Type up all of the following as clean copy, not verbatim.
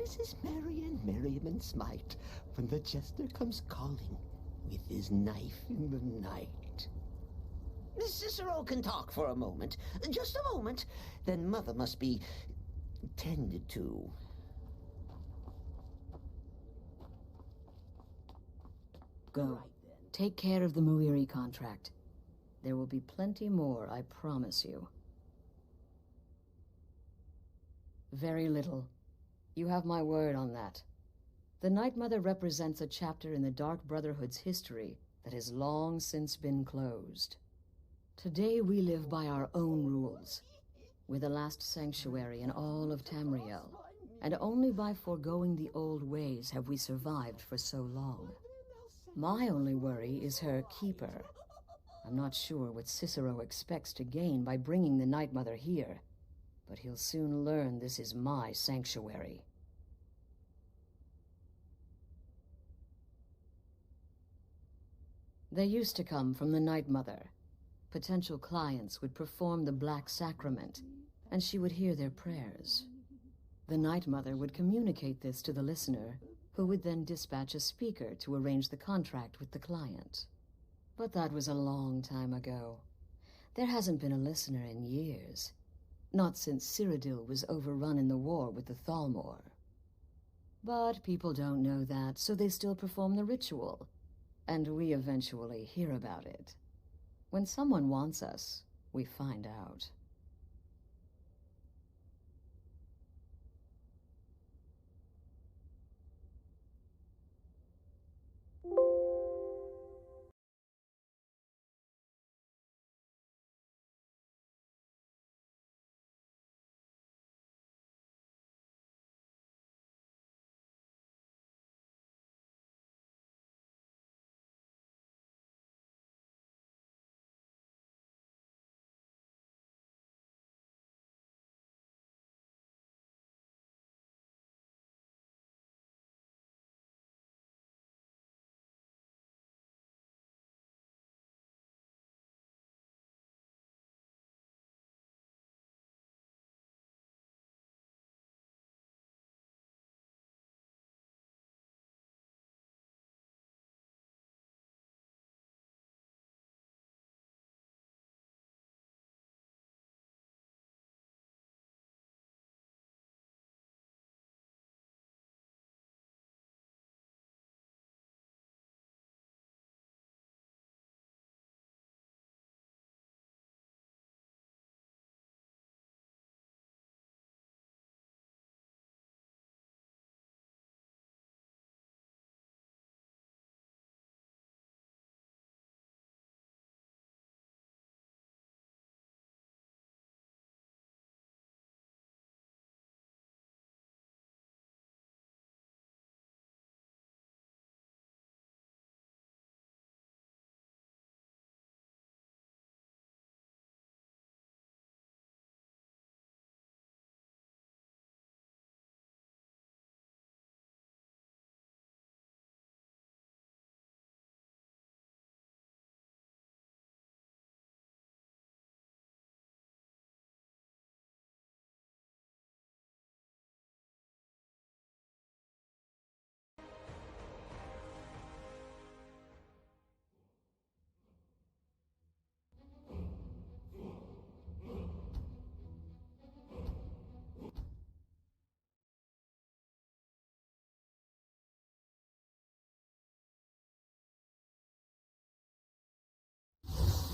Mrs. Marian Merriman Smite, when the jester comes calling with his knife in the night. Cicero can talk for a moment. Just a moment. Then Mother must be tended to. Go. Take care of the Muiri contract. There will be plenty more, I promise you. Very little. You have my word on that. The Night Mother represents a chapter in the Dark Brotherhood's history that has long since been closed. Today we live by our own rules. We're the last sanctuary in all of Tamriel, and only by foregoing the old ways have we survived for so long. My only worry is her keeper. I'm not sure what Cicero expects to gain by bringing the Night Mother here, but he'll soon learn this is my sanctuary. They used to come from the Night Mother. Potential clients would perform the Black Sacrament, and she would hear their prayers. The Night Mother would communicate this to the listener, who would then dispatch a speaker to arrange the contract with the client. But that was a long time ago. There hasn't been a listener in years. Not since Cyrodiil was overrun in the war with the Thalmor. But people don't know that, so they still perform the ritual. And we eventually hear about it. When someone wants us, we find out.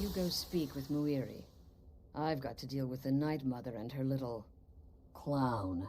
You go speak with Muiri. I've got to deal with the Night Mother and her little clown.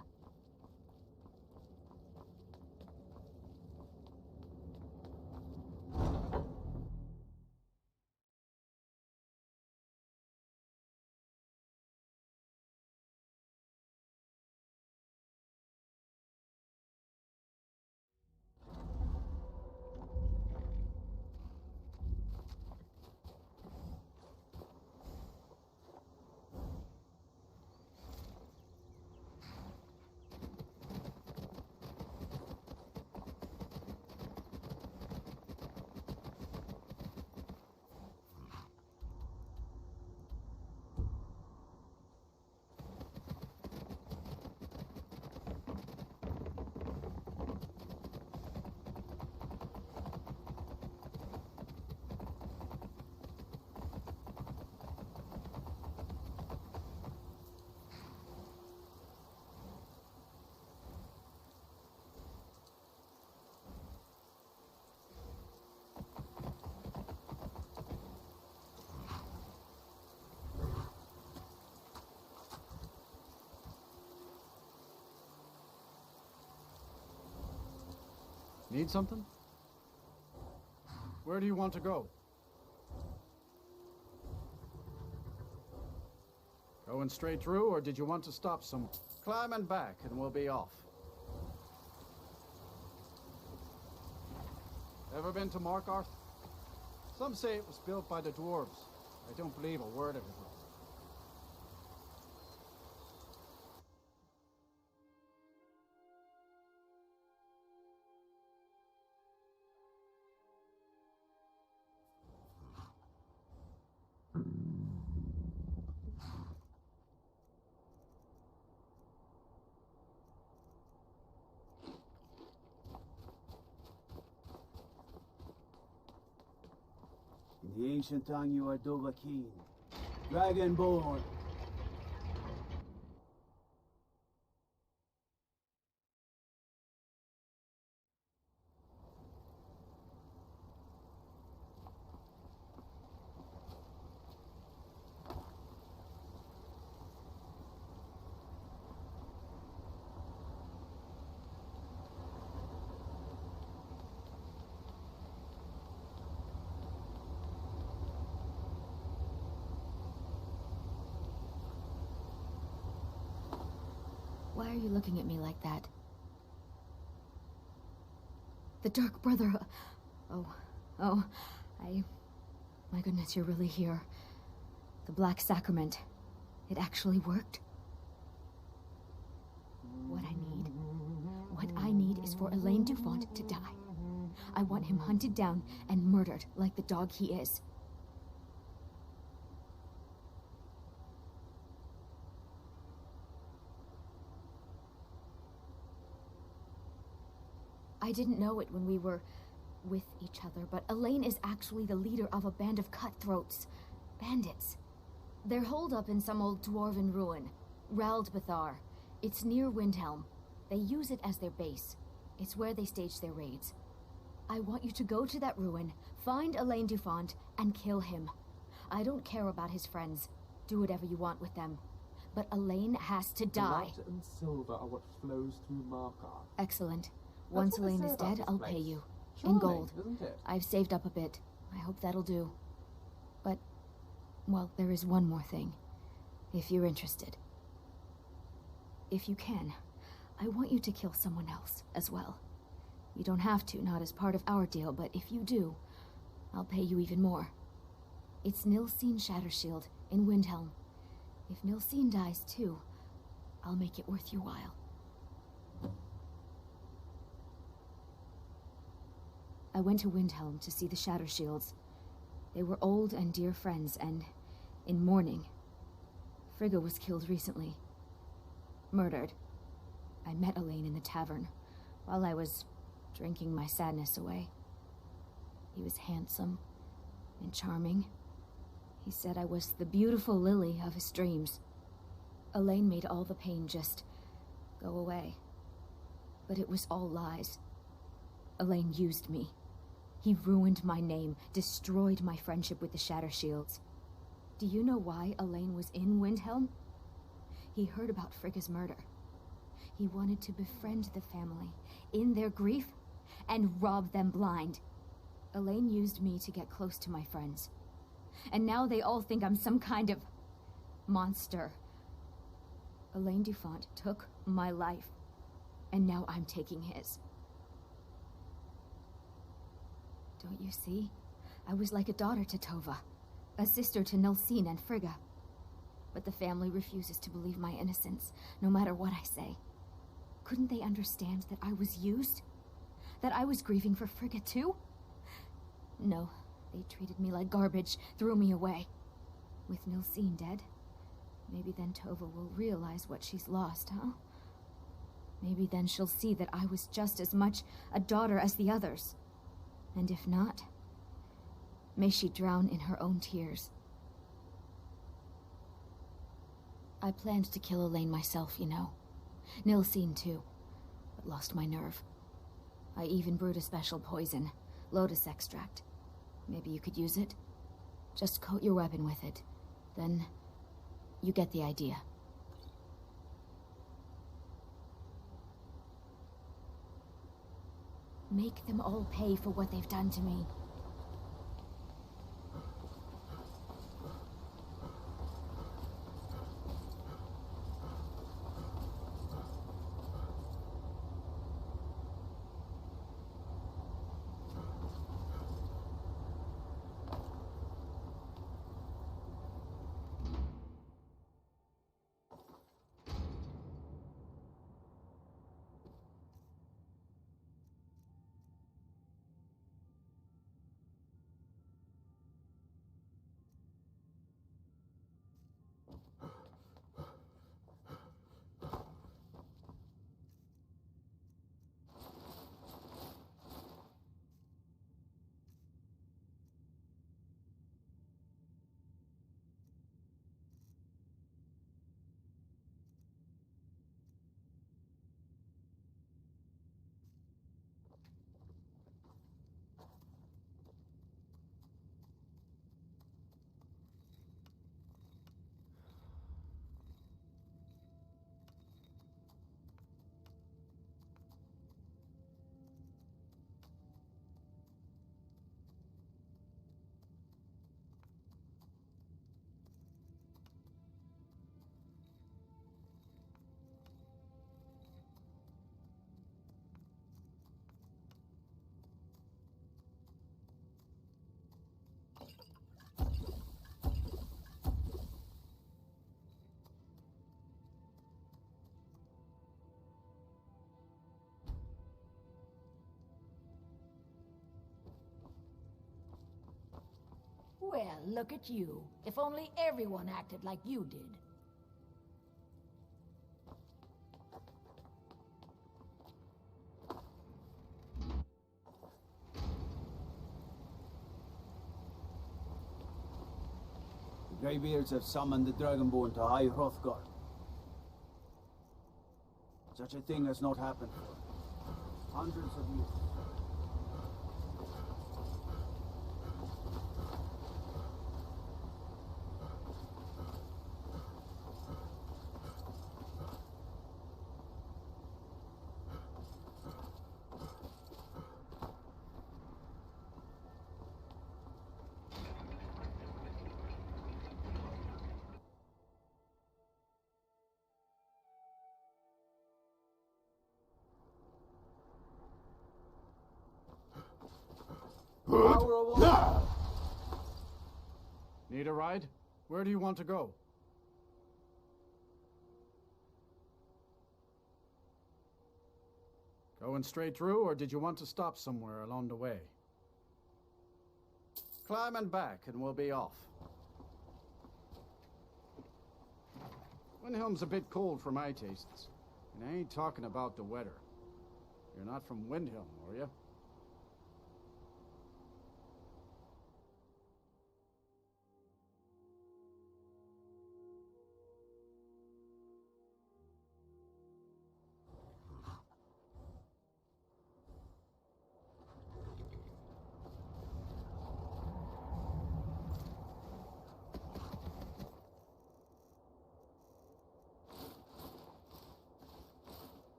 Need something? Where do you want to go? Going straight through, or did you want to stop somewhere? Climbing back, and we'll be off. Ever been to Markarth? Some say it was built by the dwarves. I don't believe a word of it. In the ancient tongue you are Dovahkiin, Dragonborn. Why are you looking at me like that? The Dark Brotherhood. My goodness, you're really here. The Black Sacrament. It actually worked? What I need is for Elaine Dufont to die. I want him hunted down and murdered like the dog he is. I didn't know it when we were with each other, but Elaine is actually the leader of a band of cutthroats. Bandits. They're holed up in some old dwarven ruin. Raldbathar. It's near Windhelm. They use it as their base. It's where they stage their raids. I want you to go to that ruin, find Elaine Dufont, and kill him. I don't care about his friends. Do whatever you want with them. But Elaine has to die. Blood and silver are what flows through Markarth. Excellent. Once Elaine is dead, I'll pay you. In gold. I've saved up a bit. I hope that'll do. But, well, there is one more thing. If you're interested. If you can, I want you to kill someone else as well. You don't have to, not as part of our deal, but if you do, I'll pay you even more. It's Nilsine Shattershield in Windhelm. If Nilsine dies too, I'll make it worth your while. I went to Windhelm to see the Shattershields. They were old and dear friends, and in mourning. Frigga was killed recently. Murdered. I met Elaine in the tavern, while I was drinking my sadness away. He was handsome and charming. He said I was the beautiful lily of his dreams. Elaine made all the pain just go away. But it was all lies. Elaine used me. He ruined my name, destroyed my friendship with the Shattershields. Do you know why Elaine was in Windhelm? He heard about Frigga's murder. He wanted to befriend the family in their grief and rob them blind. Elaine used me to get close to my friends. And now they all think I'm some kind of monster. Elaine Dufont took my life, and now I'm taking his. Don't you see? I was like a daughter to Tova, a sister to Nilsine and Frigga. But the family refuses to believe my innocence, no matter what I say. Couldn't they understand that I was used? That I was grieving for Frigga too? No, they treated me like garbage, threw me away. With Nilsine dead, maybe then Tova will realize what she's lost, huh? Maybe then she'll see that I was just as much a daughter as the others. And if not, may she drown in her own tears. I planned to kill Elaine myself, you know. Nilsine too, but lost my nerve. I even brewed a special poison, lotus extract. Maybe you could use it? Just coat your weapon with it. Then, you get the idea. Make them all pay for what they've done to me. Well, look at you. If only everyone acted like you did. The Greybeards have summoned the Dragonborn to High Hrothgar. Such a thing has not happened for hundreds of years. Need a ride? Where do you want to go? Going straight through, or did you want to stop somewhere along the way? Climb and back, and we'll be off. Windhelm's a bit cold for my tastes, and I ain't talking about the weather. You're not from Windhelm, are you?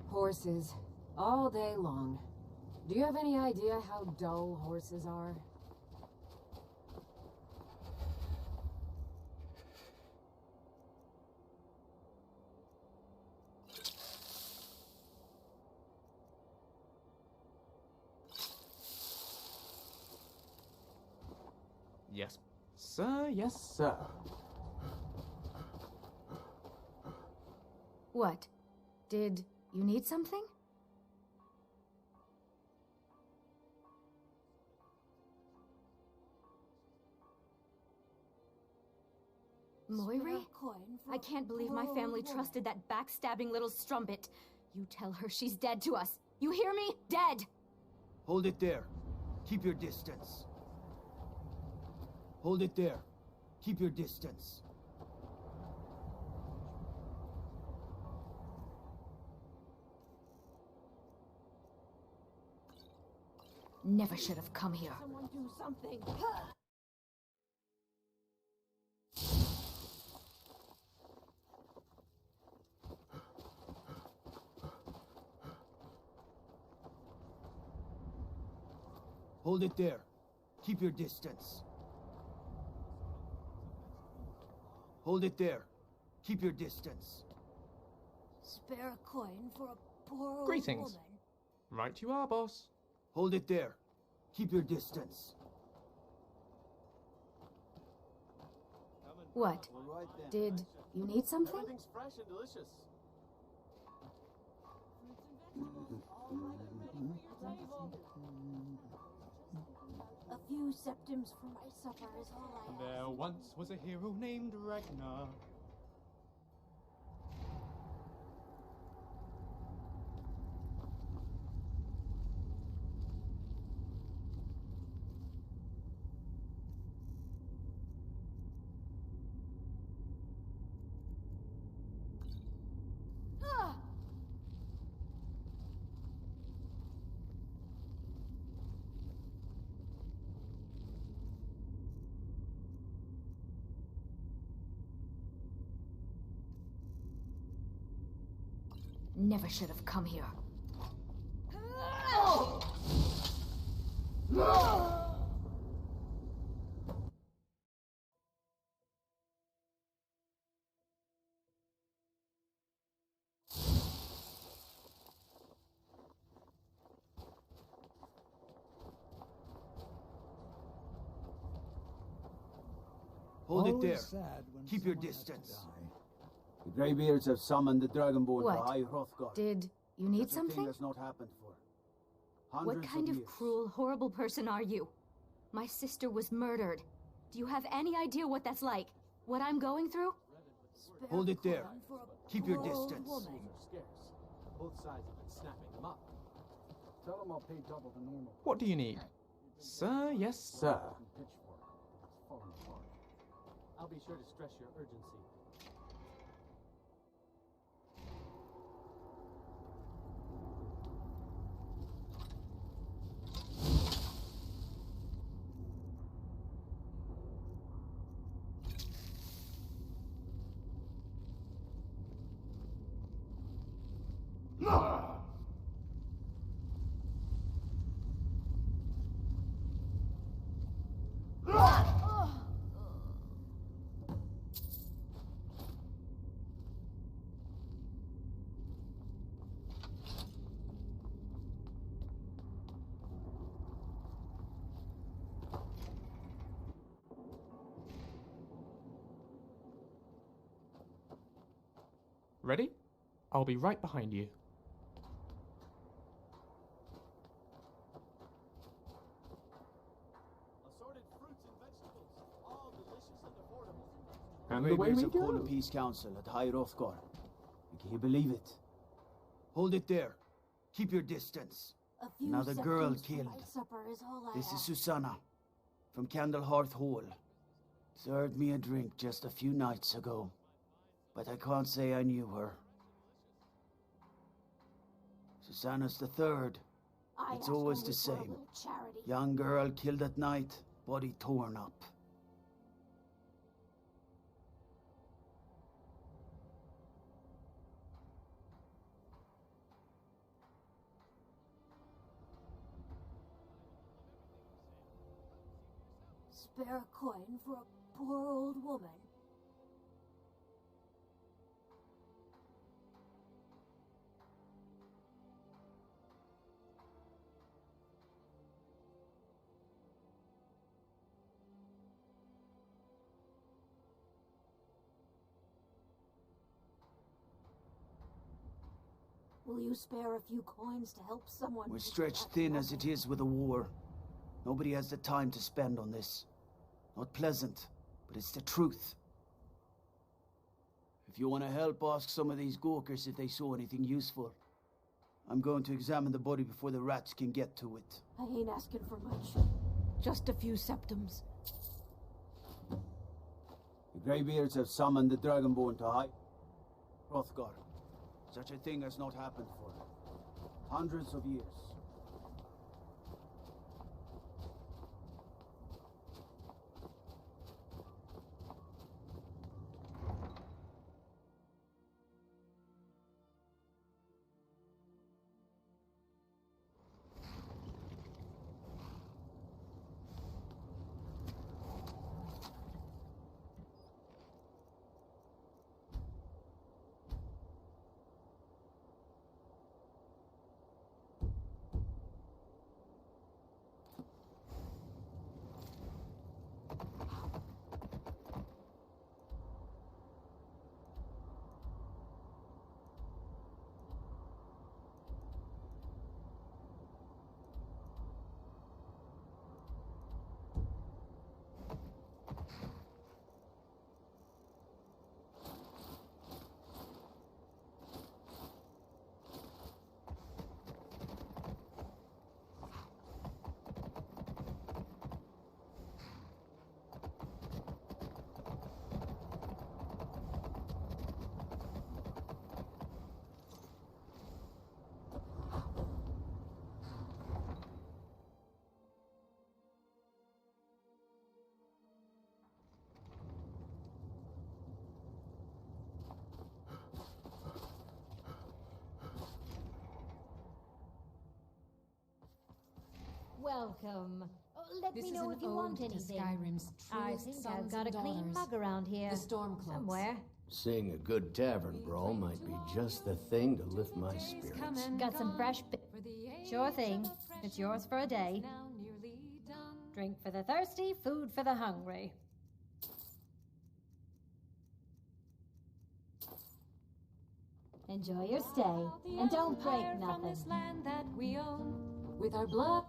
Horses, all day long. Do you have any idea how dull horses are? Yes, sir, yes, sir. What? Did you need something? Moiri? I can't believe my family trusted that backstabbing little strumpet. You tell her she's dead to us. You hear me? Dead! Hold it there. Keep your distance. Hold it there. Keep your distance. Never should have come here. Someone do something. Hold it there. Keep your distance. Hold it there. Keep your distance. Spare a coin for a poor old Greetings. woman. Right you are, boss. Hold it there. Keep your distance. What? Did you need something? Everything's fresh and delicious. A few septims for my supper is all I ask. There once was a hero named Ragnar. Never should have come here. Hold it Always there. sad when Keep your someone has to distance. die. The Greybeards have summoned the Dragonborn What? to High Hrothgar. Did you need That's a thing something? that's not happened for What hundreds kind of years. cruel, horrible person are you? My sister was murdered. Do you have any idea what that's like? What I'm going through? Spare Hold a it there. coin for a Keep your poor old distance. woman. Scarce. Both sides have been snapping them up. Tell them I'll pay double the normal. What do you need? Sir, yes, sir. Pitchfork. It's falling apart. I'll be sure to stress your urgency. Ready? I'll be right behind you. Assorted fruits and vegetables, all delicious and affordable. And the way Greybeards we have called a go. peace council at High Hrothgar. Can you believe it? Hold it there. Keep your distance. A few Now the girl septims for my killed. supper is all I This is ask. Susanna from Candlehearth Hall. Served me a drink just a few nights ago, but I can't say I knew her. Susanna's the third. I It's ask always only the for a same. little charity. Young girl killed at night, body torn up. Spare a coin for a poor old woman. Will you spare a few coins to help someone? We're who's stretched got thin as nothing? it is with the war. Nobody has the time to spend on this. Not pleasant, but it's the truth. If you want to help, ask some of these gawkers if they saw anything useful. I'm going to examine the body before the rats can get to it. I ain't asking for much. Just a few septims. The Greybeards have summoned the Dragonborn to hide. Hrothgar, such a thing has not happened for hundreds of years. Welcome. Oh, let This me is know an if you ode want to anything. Skyrim's I truest think I've sons got a and clean daughters, mug around here. the Stormcloaks. Somewhere. Seeing a good tavern brawl might be just the thing to lift my spirits. Got some fresh Sure thing. It's yours for a day. Drink for the thirsty, food for the hungry. Enjoy your stay, and don't break nothing. From this land that we own, with our blood.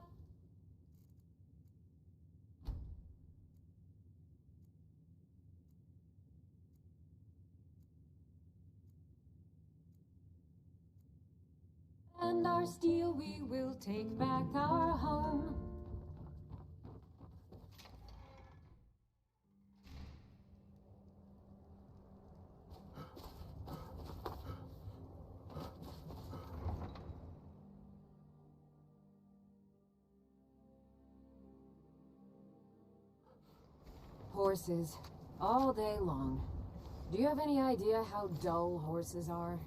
And our steel, we will take back our home. Horses, all day long. Do you have any idea how dull horses are?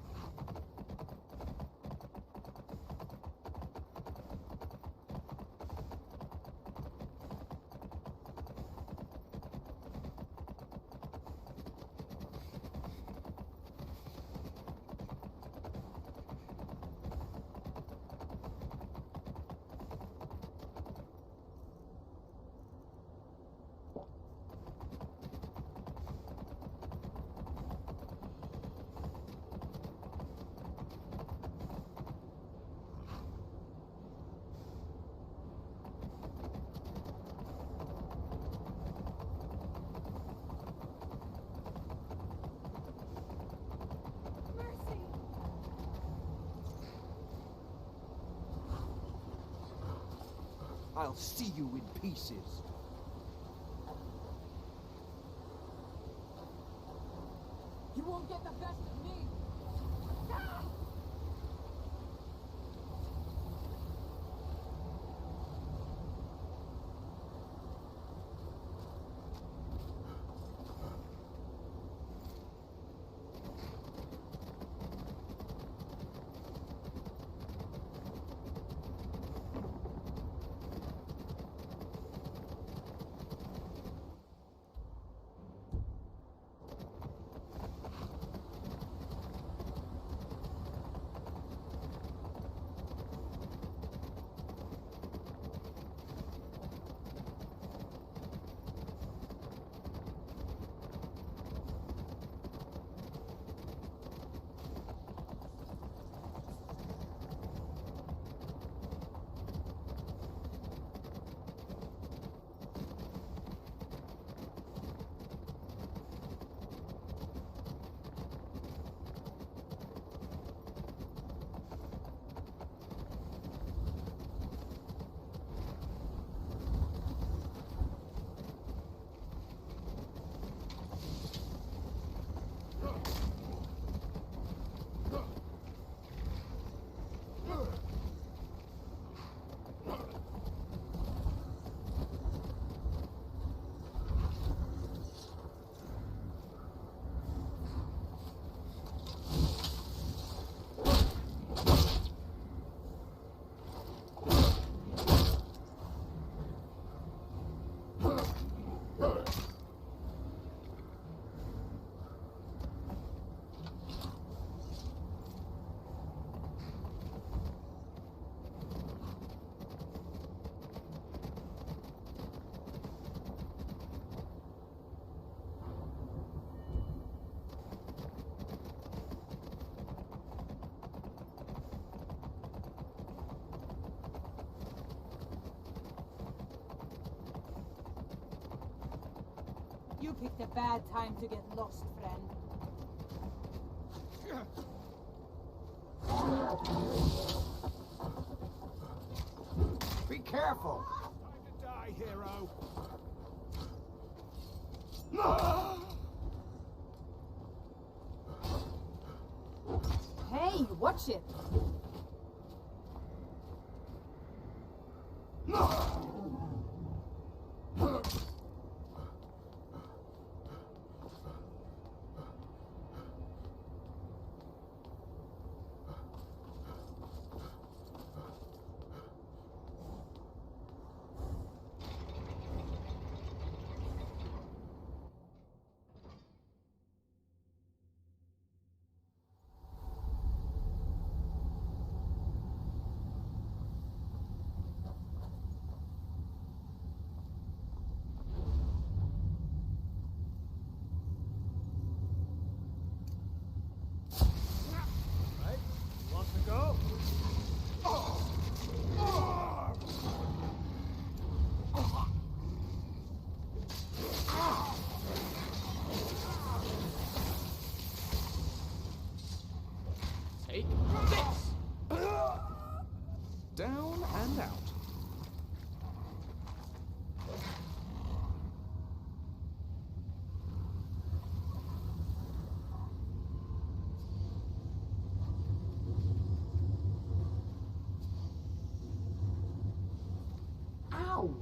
I'll see you in pieces. You won't get the best of me! picked a bad time to get lost, friend. Be careful! Time to die, hero! Hey, watch it! Take this! Down and out. Ow!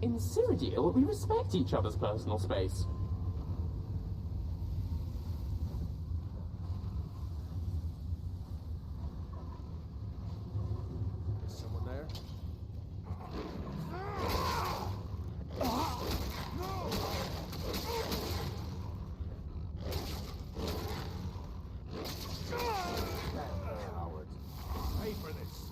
In Cyrodiil, we respect each other's personal space. Is someone there? Coward. Pay for this.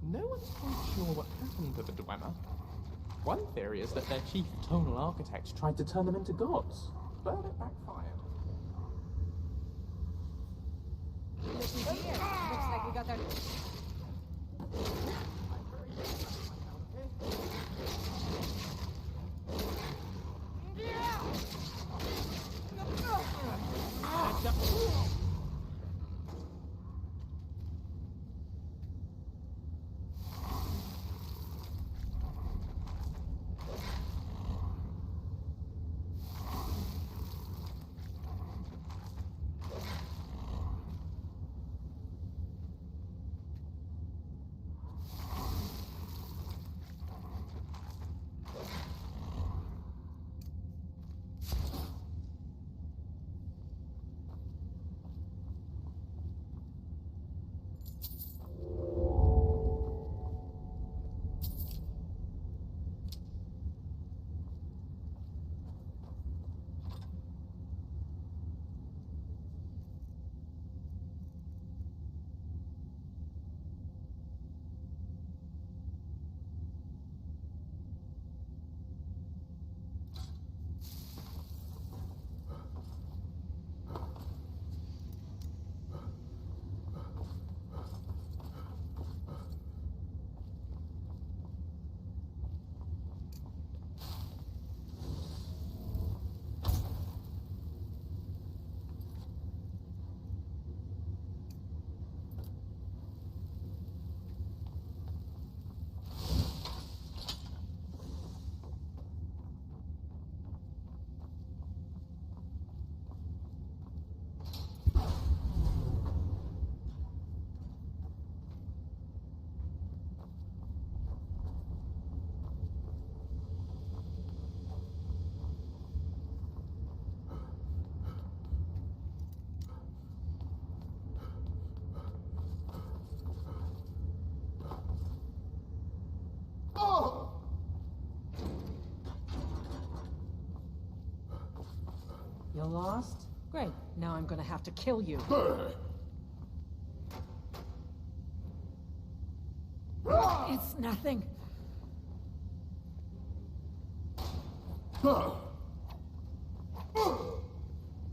No one's quite sure what happened to the Dwemer. One theory is that their chief tonal architect tried to turn them into gods, but it backfired. Looky here. Looks like we got their... You lost? Great. Now I'm gonna have to kill you. nothing.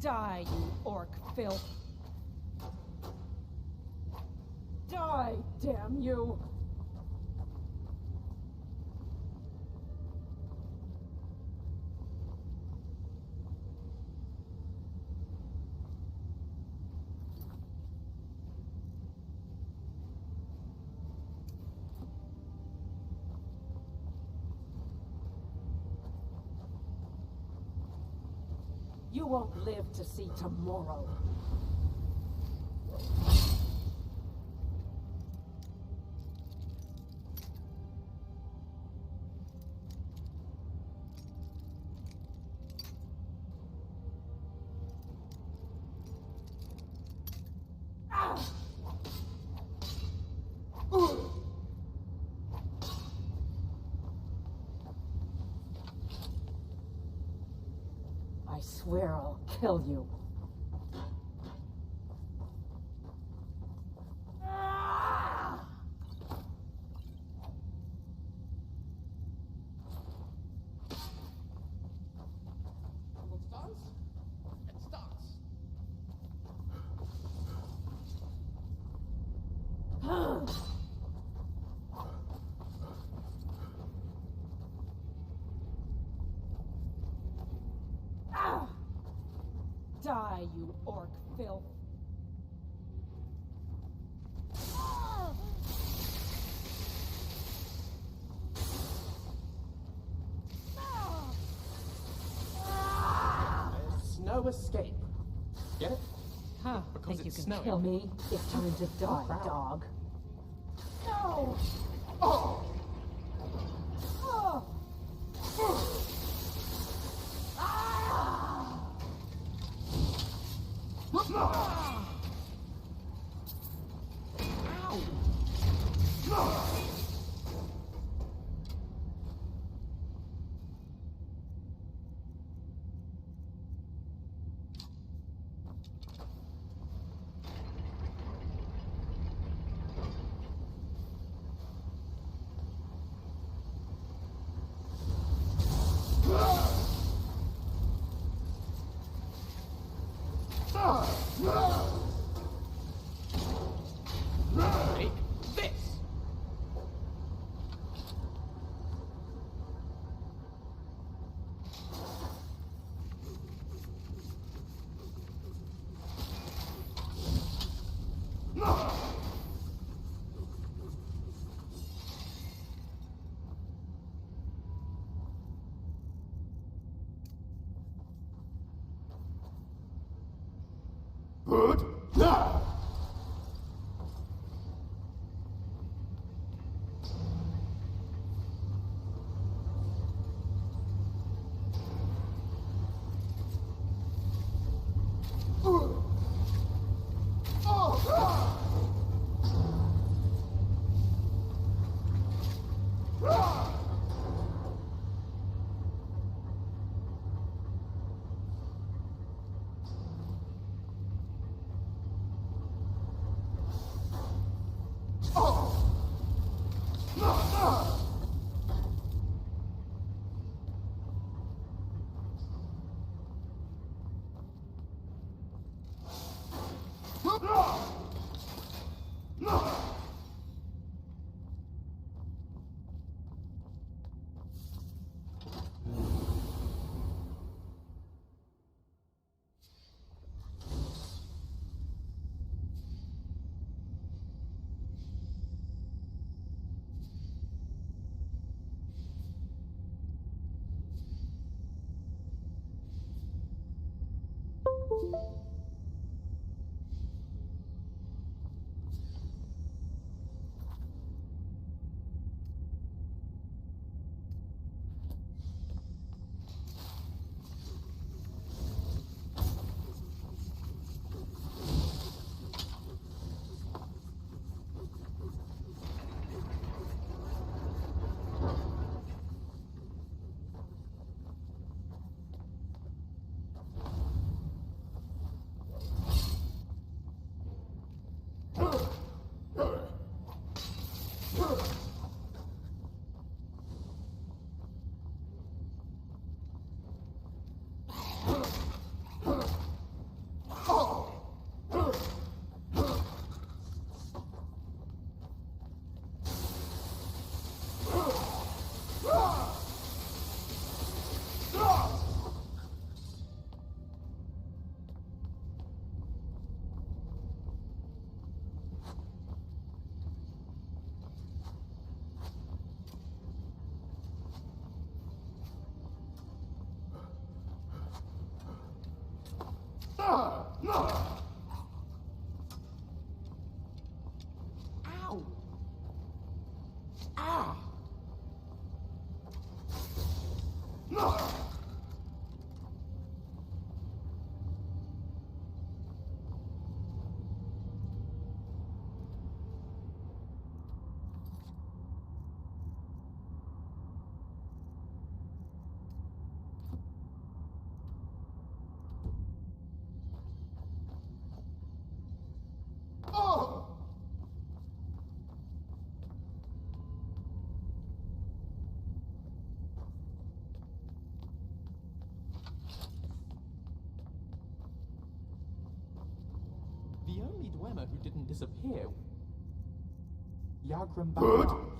Die, you orc filth. Die, damn you! You won't live to see tomorrow. I swear I'll kill you. Let's dance? Let's dance. Die, you orc filth. There's no escape. Get it? Huh, Because think you it's can snowing. kill me? It's time to die, dog. No! Take this! Ow! Ah! The only Dwemer who didn't disappear. Yagrambat.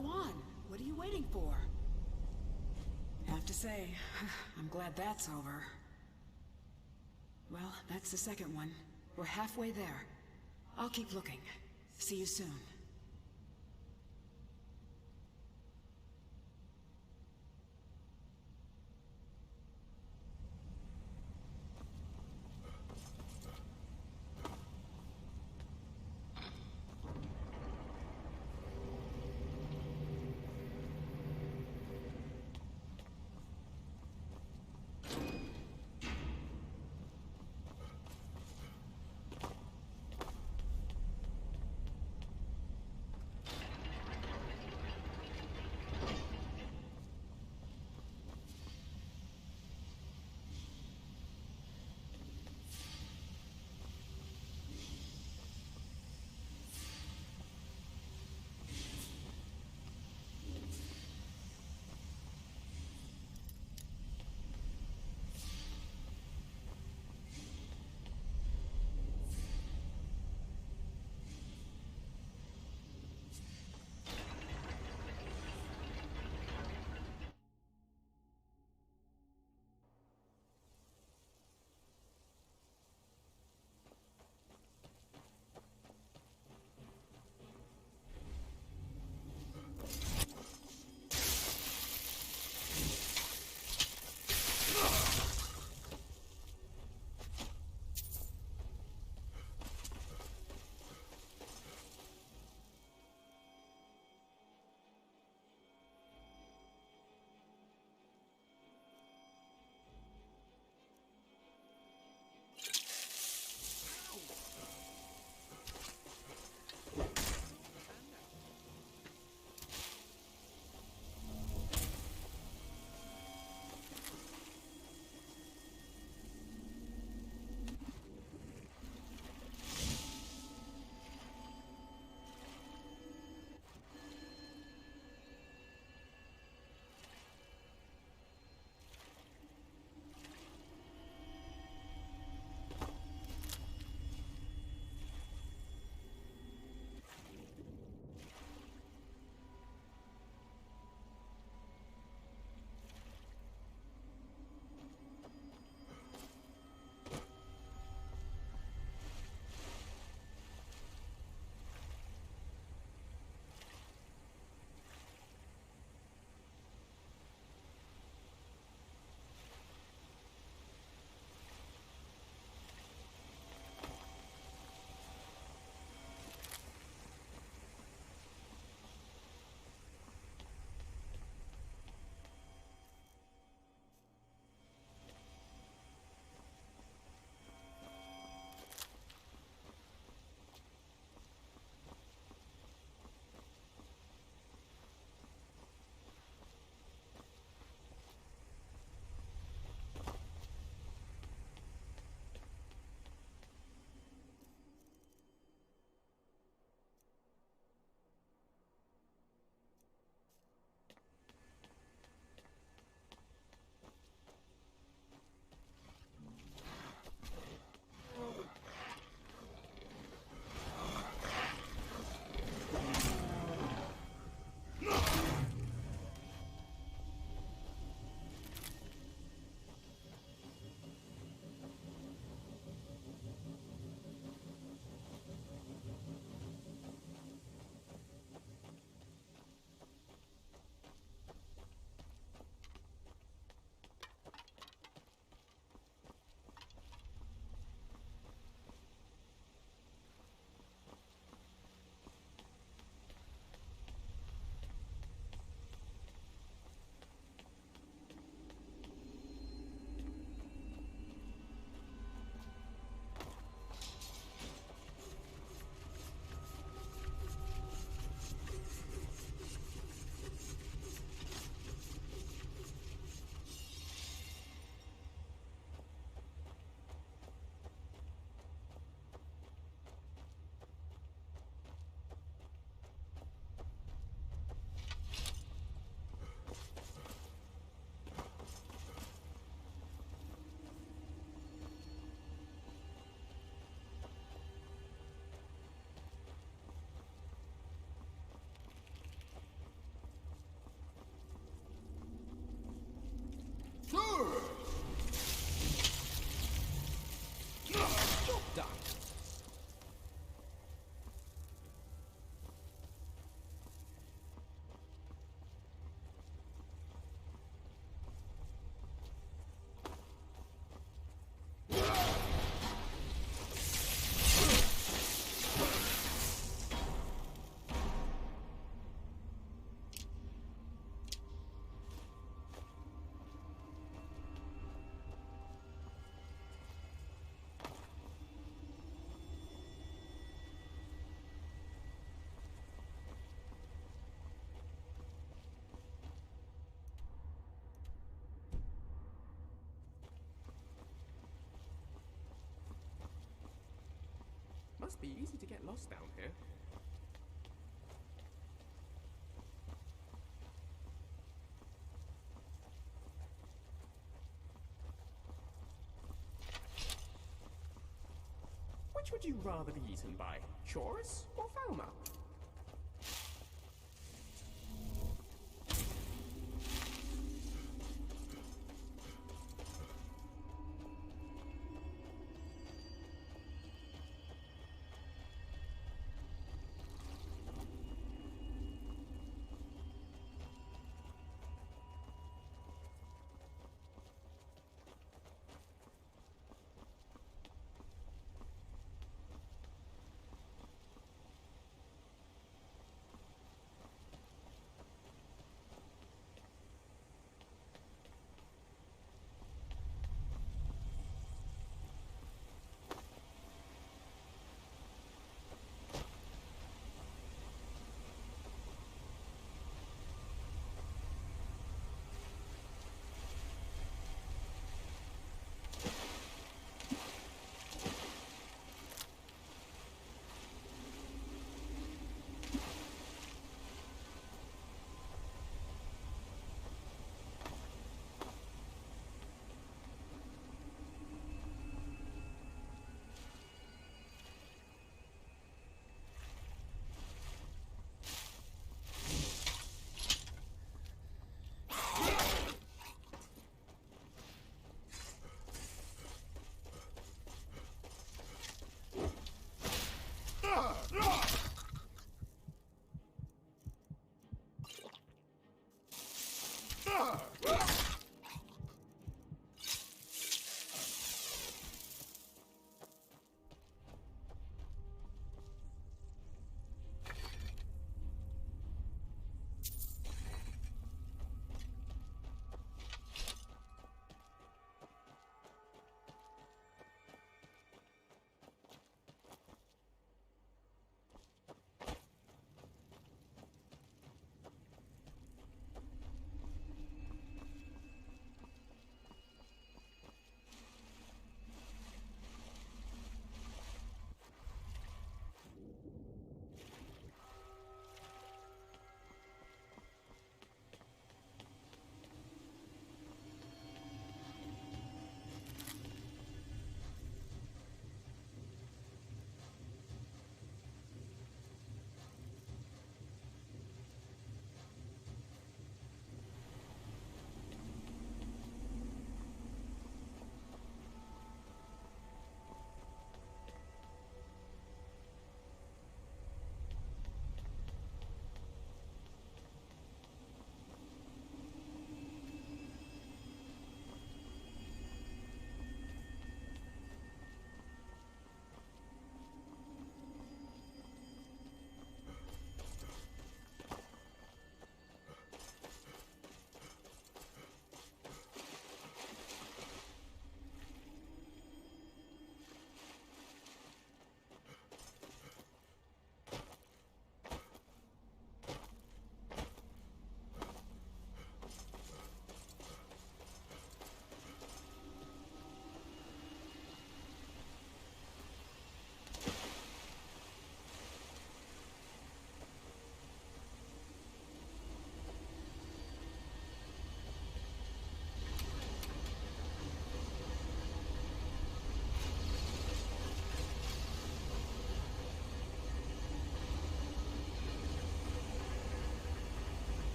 go on. What are you waiting for? Have to say, I'm glad that's over. Well, that's the second one. We're halfway there. I'll keep looking. See you soon. must be easy to get lost down here. Which would you rather be eaten by, Chorus or Falmer?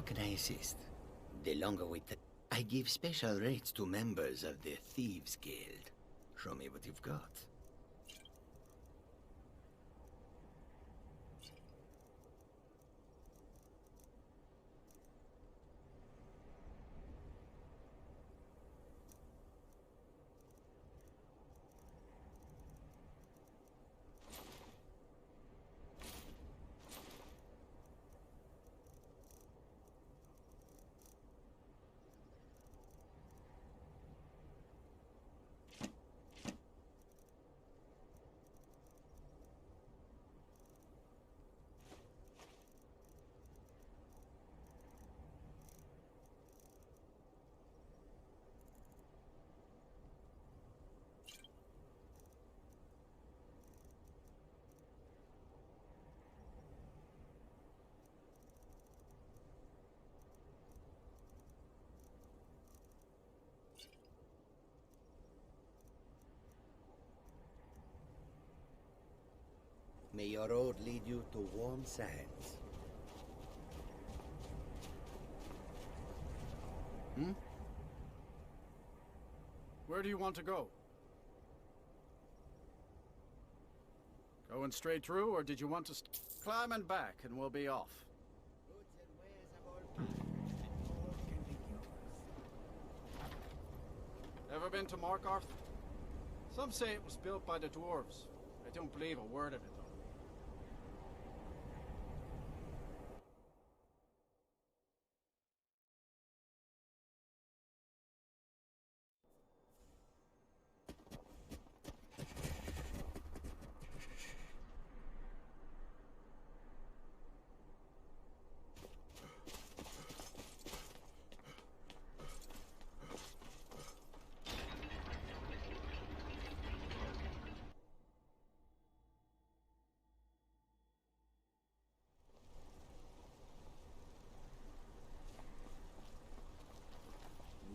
can I assist? The longer we I give special rates to members of the Thieves Guild. Show me what you've got. May your road lead you to warm sands. Hmm? Where do you want to go? Going straight through, or did you want to climb and back, and we'll be off? Ever been to Markarth? Some say it was built by the dwarves. I don't believe a word of it, though.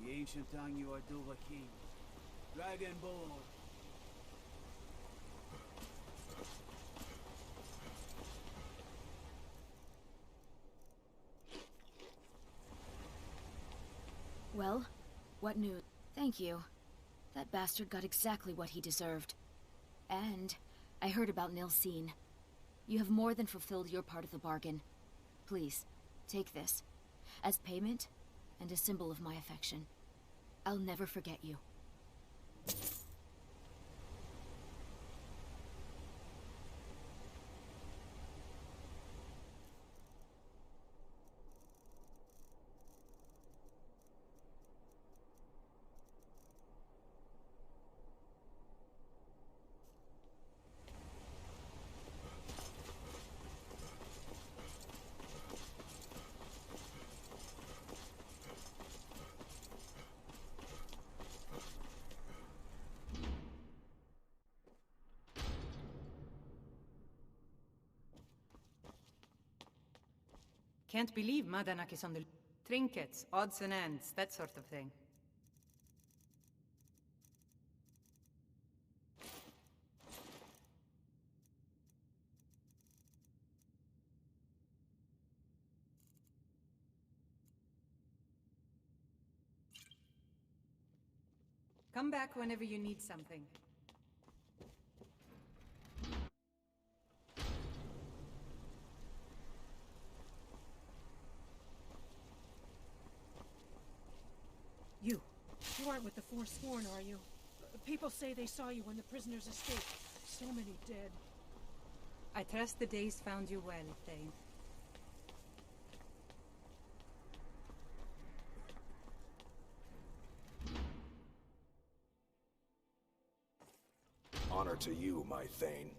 The ancient tongue you are Duva King. Dragon Ball. Well, what news? Thank you. That bastard got exactly what he deserved. And I heard about Nilsine. You have more than fulfilled your part of the bargain. Please, take this. As payment, and a symbol of my affection. I'll never forget you. Can't believe Madanak is on the trinkets, odds and ends, that sort of thing. Come back whenever you need something. You aren't with the Forsworn, are you? People say they saw you when the prisoners escaped. So many dead. I trust the days found you well, Thane. Honor to you, my Thane.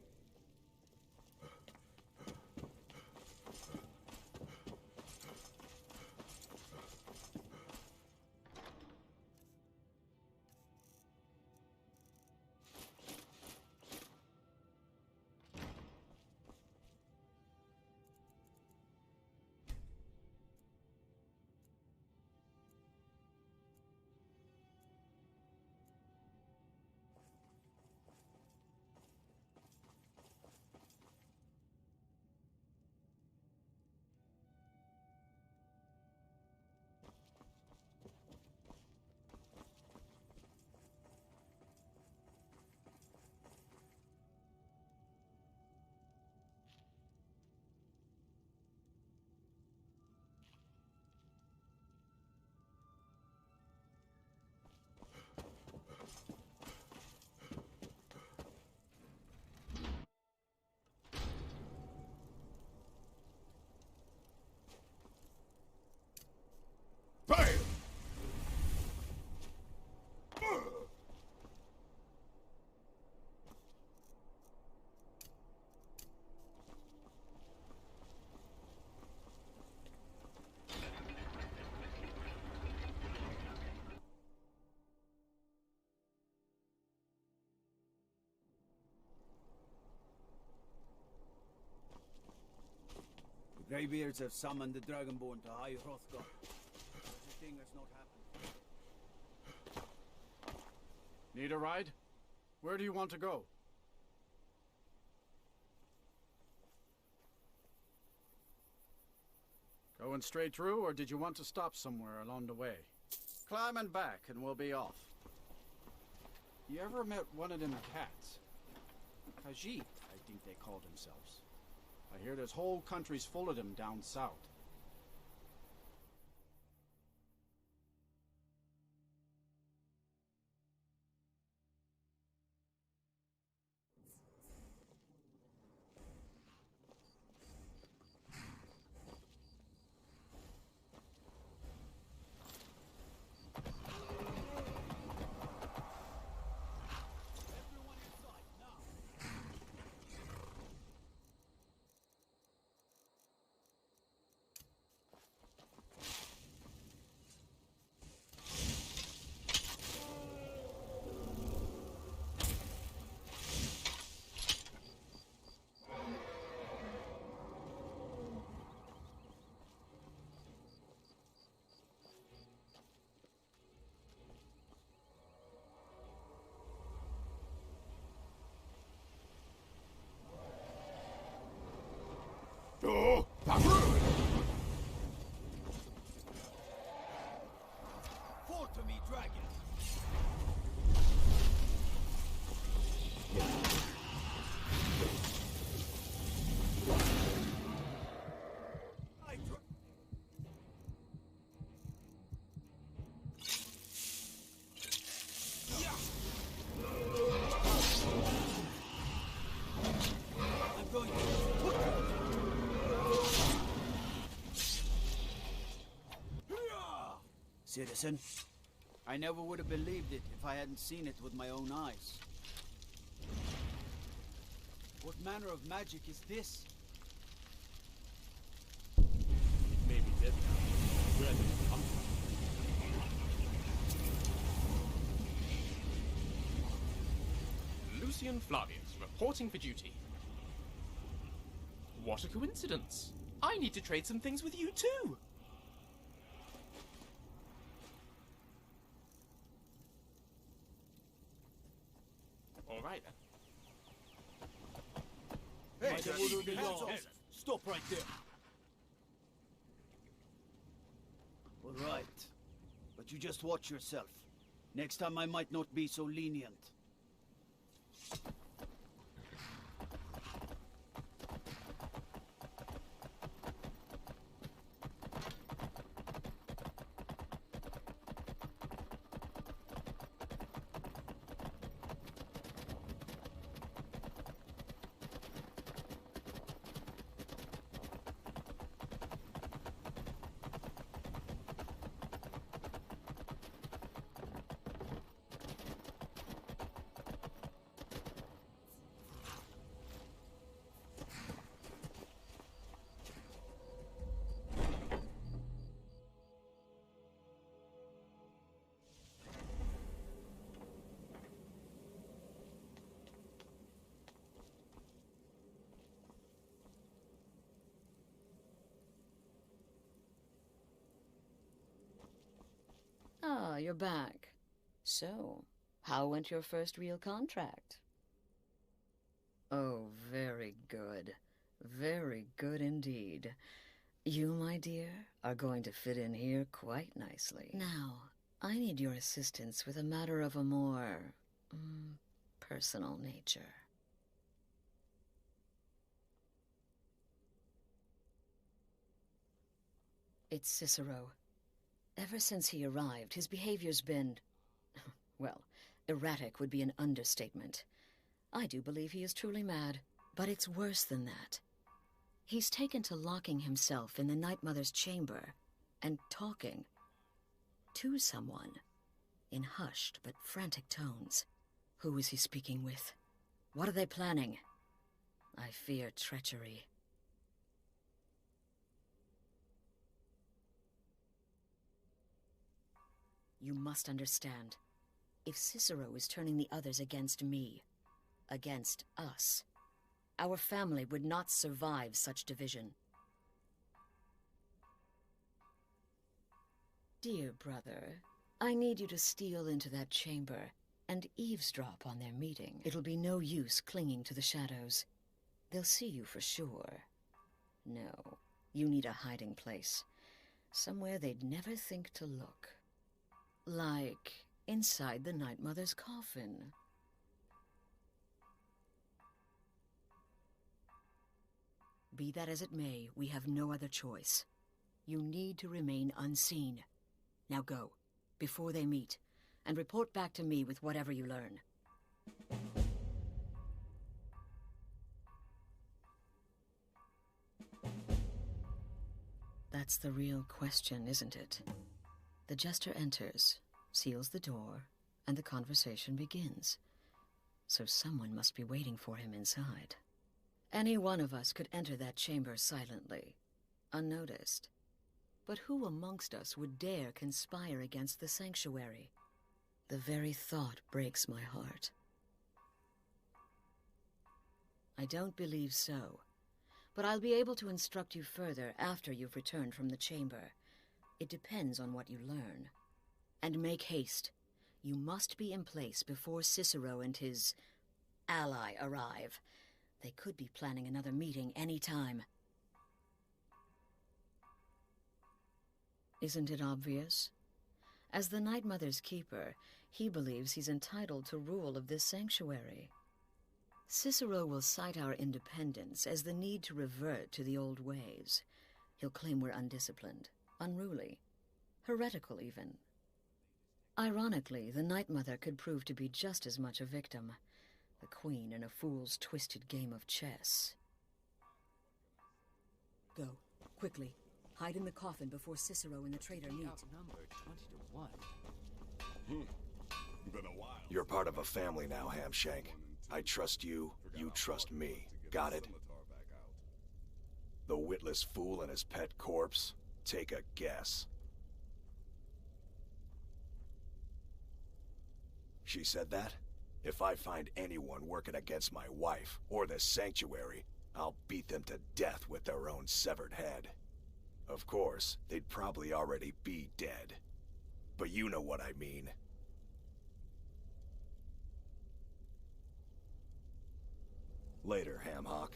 Greybeards have summoned the Dragonborn to High Hrothgar. Such a thing has not happened. Need a ride? Where do you want to go? Going straight through, or did you want to stop somewhere along the way? Climb and back, and we'll be off. You ever met one of them cats? Khajiit, I think they call themselves. I hear there's whole countries full of them down south. Oh, Fall to me, dragon! I'm going to put Citizen, I never would have believed it if I hadn't seen it with my own eyes. What manner of magic is this? It may be dead now. Where did it come from? Lucian Flavius, reporting for duty. What a coincidence! I need to trade some things with you too! Alright then. Hey, hands off! Stop right there! All right, but you just watch yourself. Next time I might not be so lenient. Ah, you're back. So, how went your first real contract? Oh, very good. Very good indeed. You, my dear, are going to fit in here quite nicely. Now, I need your assistance with a matter of a more personal nature. It's Cicero. Ever since he arrived, his behavior's been, well, erratic would be an understatement. I do believe he is truly mad, but it's worse than that. He's taken to locking himself in the Night Mother's chamber and talking to someone in hushed but frantic tones. Who is he speaking with? What are they planning? I fear treachery. You must understand. If Cicero is turning the others against me, against us, our family would not survive such division. Dear brother, I need you to steal into that chamber and eavesdrop on their meeting. It'll be no use clinging to the shadows. They'll see you for sure. No, you need a hiding place. Somewhere they'd never think to look. Like inside the Night Mother's coffin. Be that as it may, we have no other choice. You need to remain unseen. Now go, before they meet, and report back to me with whatever you learn. That's the real question, isn't it? The jester enters, seals the door, and the conversation begins. So someone must be waiting for him inside. Any one of us could enter that chamber silently, unnoticed. But who amongst us would dare conspire against the sanctuary? The very thought breaks my heart. I don't believe so, but I'll be able to instruct you further after you've returned from the chamber. It depends on what you learn. And make haste. You must be in place before Cicero and his ally arrive. They could be planning another meeting any time. Isn't it obvious? As the Night Mother's keeper, he believes he's entitled to rule of this sanctuary. Cicero will cite our independence as the need to revert to the old ways. He'll claim we're undisciplined, unruly, heretical even. Ironically, the Night Mother could prove to be just as much a victim. The queen in a fool's twisted game of chess. Go, quickly. Hide in the coffin before Cicero and the traitor meet. Outnumbered 20 to 1. Been a while. You're part of a family now, Hamshank. I trust you, you trust me. Got it? The witless fool and his pet corpse? Take a guess. She said that? If I find anyone working against my wife, or the sanctuary, I'll beat them to death with their own severed head. Of course, they'd probably already be dead. But you know what I mean. Later, Hamhawk.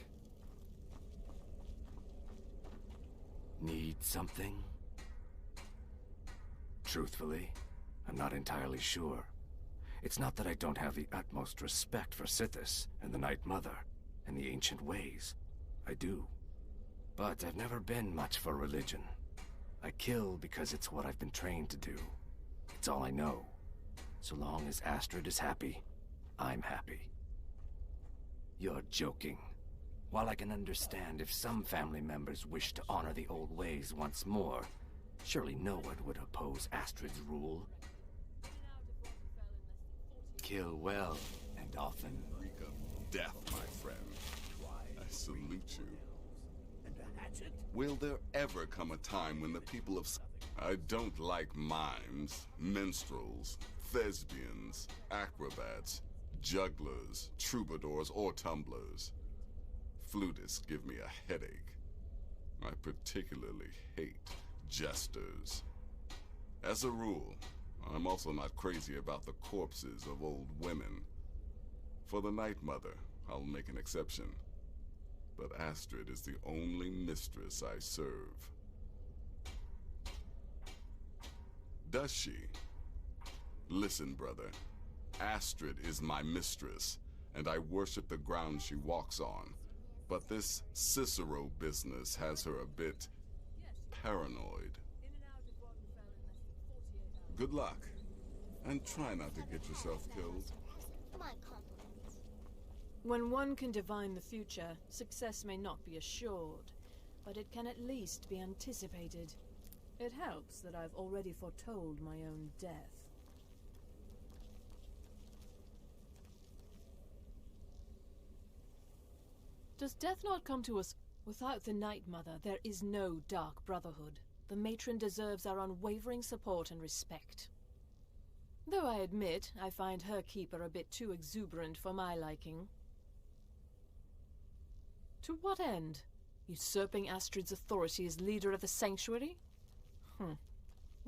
Need something? Truthfully, I'm not entirely sure. It's not that I don't have the utmost respect for Sithis and the Night Mother and the ancient ways. I do. But I've never been much for religion. I kill because it's what I've been trained to do. It's all I know. So long as Astrid is happy, I'm happy. You're joking. While I can understand if some family members wish to honor the old ways once more, surely no one would oppose Astrid's rule. Kill well and often. Reek of death, my friend. I salute you. Will there ever come a time when the people of... I don't like mimes, minstrels, thespians, acrobats, jugglers, troubadours, or tumblers. Flutists give me a headache. I particularly hate jesters. As a rule, I'm also not crazy about the corpses of old women. For the Night Mother, I'll make an exception. But Astrid is the only mistress I serve. Does she? Listen, brother. Astrid is my mistress, and I worship the ground she walks on. But this Cicero business has her a bit paranoid. Good luck, and try not to get yourself killed. When one can divine the future, success may not be assured, but it can at least be anticipated. It helps that I've already foretold my own death. Does death not come to us? Without the Night Mother, there is no Dark Brotherhood. The matron deserves our unwavering support and respect. Though I admit, I find her keeper a bit too exuberant for my liking. To what end? Usurping Astrid's authority as leader of the sanctuary?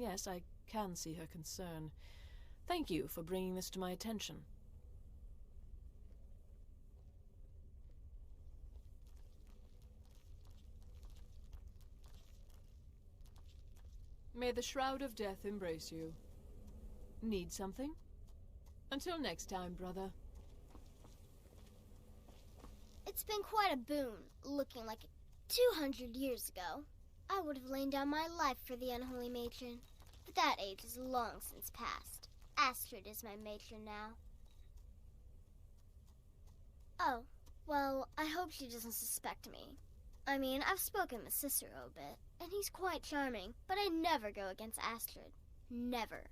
Yes, I can see her concern. Thank you for bringing this to my attention. May the Shroud of Death embrace you. Need something? Until next time, brother. It's been quite a boon, looking like 200 years ago. I would have lain down my life for the unholy matron, but that age is long since past. Astrid is my matron now. Oh, well, I hope she doesn't suspect me. I mean, I've spoken with Cicero a bit, and he's quite charming, but I never go against Astrid. Never.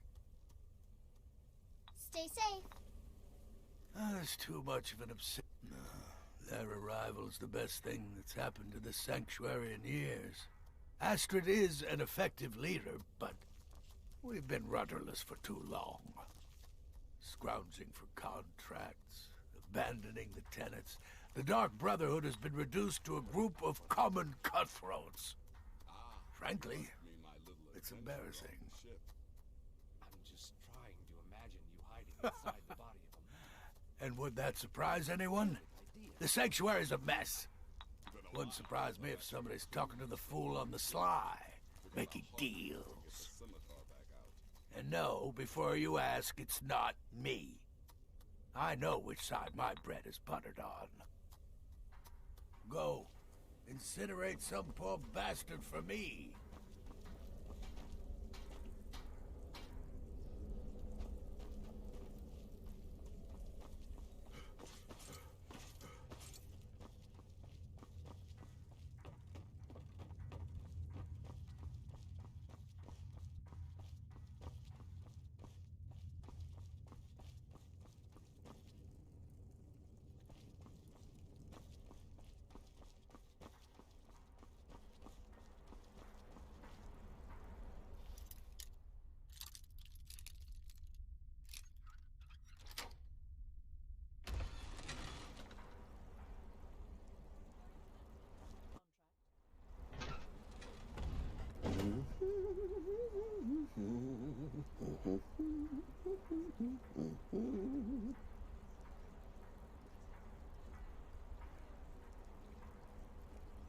Stay safe. That's too much of an obsession. Their arrival's the best thing that's happened to the sanctuary in years. Astrid is an effective leader, but we've been rudderless for too long. Scrounging for contracts, abandoning the tenants. The Dark Brotherhood has been reduced to a group of common cutthroats. Frankly, it's embarrassing. I'm just trying to imagine you hiding inside the body of a man. And would that surprise anyone? The sanctuary's a mess. Wouldn't surprise me if somebody's talking to the fool on the sly, making deals. And no, before you ask, it's not me. I know which side my bread is buttered on. Go. Incinerate some poor bastard for me.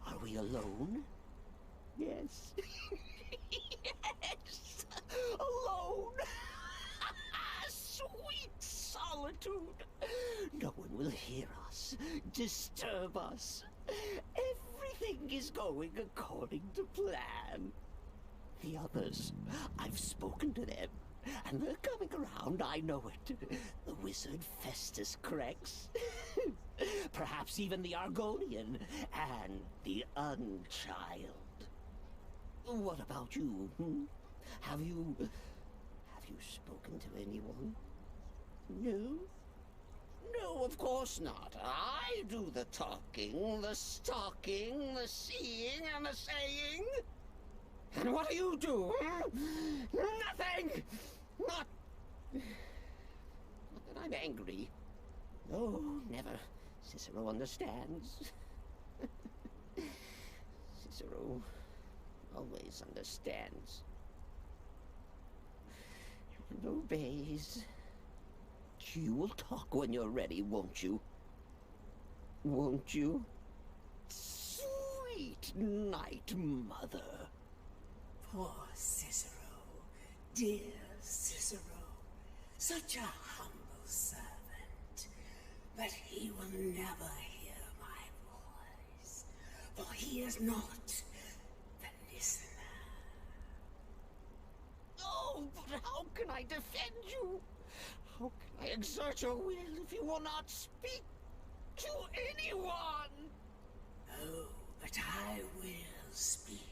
Are we alone? Yes. Yes! Alone! Sweet solitude! No one will hear us, disturb us. Everything is going according to plan. The others, I've spoken to them, and they're coming around, I know it. The wizard Festus Crex. Perhaps even the Argonian, and the Unchild. What about you, hmm? Have you spoken to anyone? No? No, of course not. I do the talking, the stalking, the seeing, and the saying. And what do you do? Nothing! Not that I'm angry. No, never. Cicero understands. Cicero always understands. And obeys. You will talk when you're ready, won't you? Won't you? Sweet night, mother. Poor Cicero, dear Cicero, such a humble servant, but he will never hear my voice, for he is not the listener. Oh, but how can I defend you? How can I exert your will if you will not speak to anyone? Oh, but I will speak.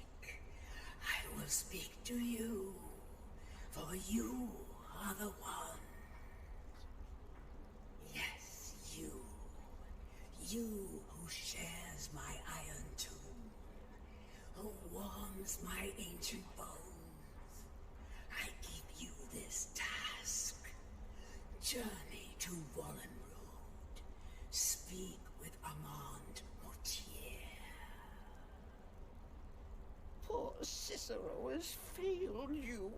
I will speak to you, for you are the one. Yes, you. You who shares my iron tomb, who warms my ancient bones. I give you this task. Journey to Wallen Road. Speak with Armand Mortier. Poor Cicero has failed you.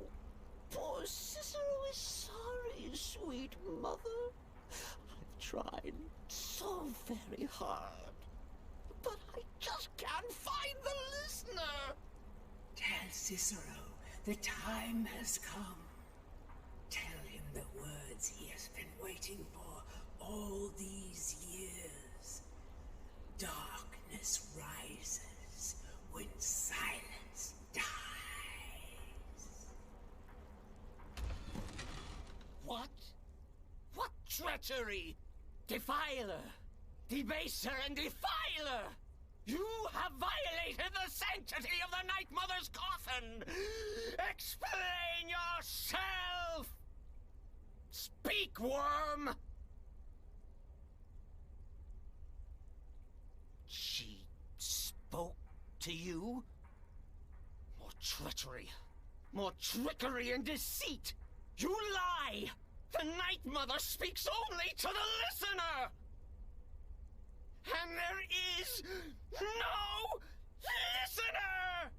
sweet mother. I've tried so very hard, but I just can't find the listener. Tell Cicero the time has come. Tell him the words he has been waiting for all these years. Darkness rises when silence dies. What? What treachery? Defiler! Debaser and defiler! You have violated the sanctity of the Night Mother's coffin! Explain yourself! Speak, worm! She spoke to you? More treachery, more trickery and deceit! You lie! The Night Mother speaks only to the listener! And there is no listener!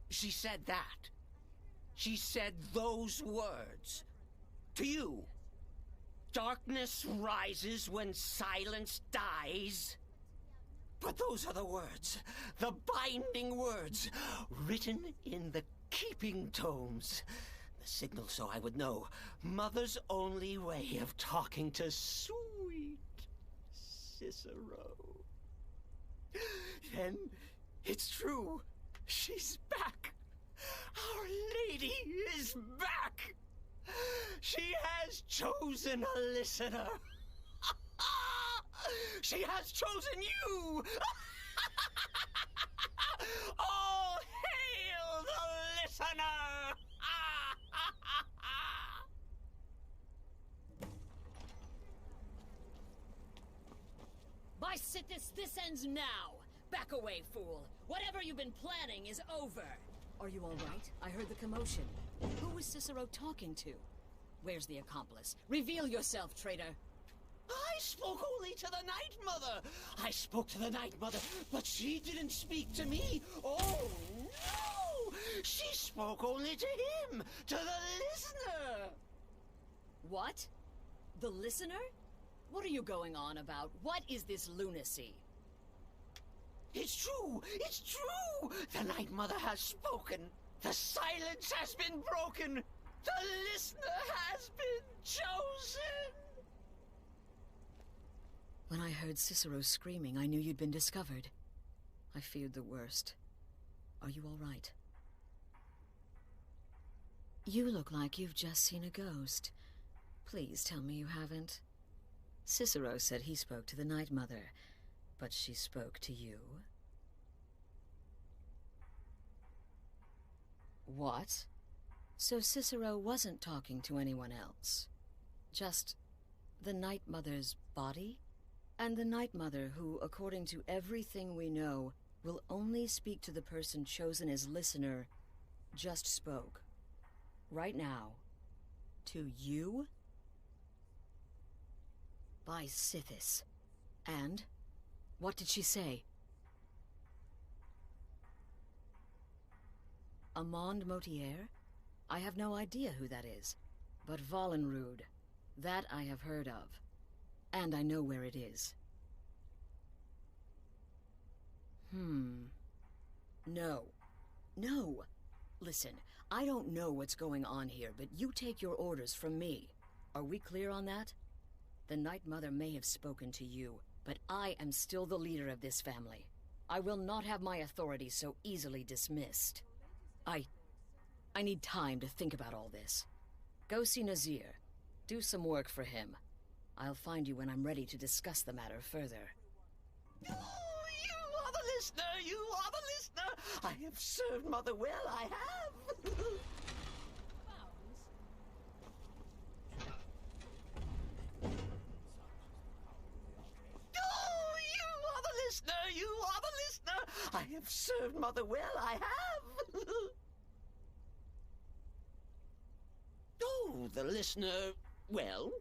She said that. She said those words. To you. Darkness rises when silence dies. But those are the words, the binding words, written in the keeping tomes. The signal so I would know. Mother's only way of talking to sweet Cicero. Then it's true. She's back. Our Lady is back. She has chosen a listener. She has chosen you. All hail the listener. By Sithis, this ends now! Back away, fool! Whatever you've been planning is over! Are you all right? I heard the commotion. Who was Cicero talking to? Where's the accomplice? Reveal yourself, traitor! I spoke only to the Night Mother! I spoke to the Night Mother, but she didn't speak to me! Oh, no! She spoke only to him! To the listener! What? The listener? What are you going on about? What is this lunacy? It's true! It's true! The Night Mother has spoken! The silence has been broken! The listener has been chosen! When I heard Cicero screaming, I knew you'd been discovered. I feared the worst. Are you all right? You look like you've just seen a ghost. Please tell me you haven't. Cicero said he spoke to the Night Mother, but she spoke to you? What? So Cicero wasn't talking to anyone else? Just the Night Mother's body? And the Night Mother who, according to everything we know, will only speak to the person chosen as listener, just spoke. Right now. To you? By Sithis. And? What did she say? Amand Motier? I have no idea who that is. But Valenrud, that I have heard of. And I know where it is. No. No! Listen, I don't know what's going on here, but you take your orders from me. Are we clear on that? The Night Mother may have spoken to you, but I am still the leader of this family. I will not have my authority so easily dismissed. I need time to think about all this. Go see Nazir. Do some work for him. I'll find you when I'm ready to discuss the matter further. Oh, you are the listener! You are the listener! I have served Mother well, I have! Oh, you are the listener! You are the listener! I have served Mother well, I have! Oh, the listener, well,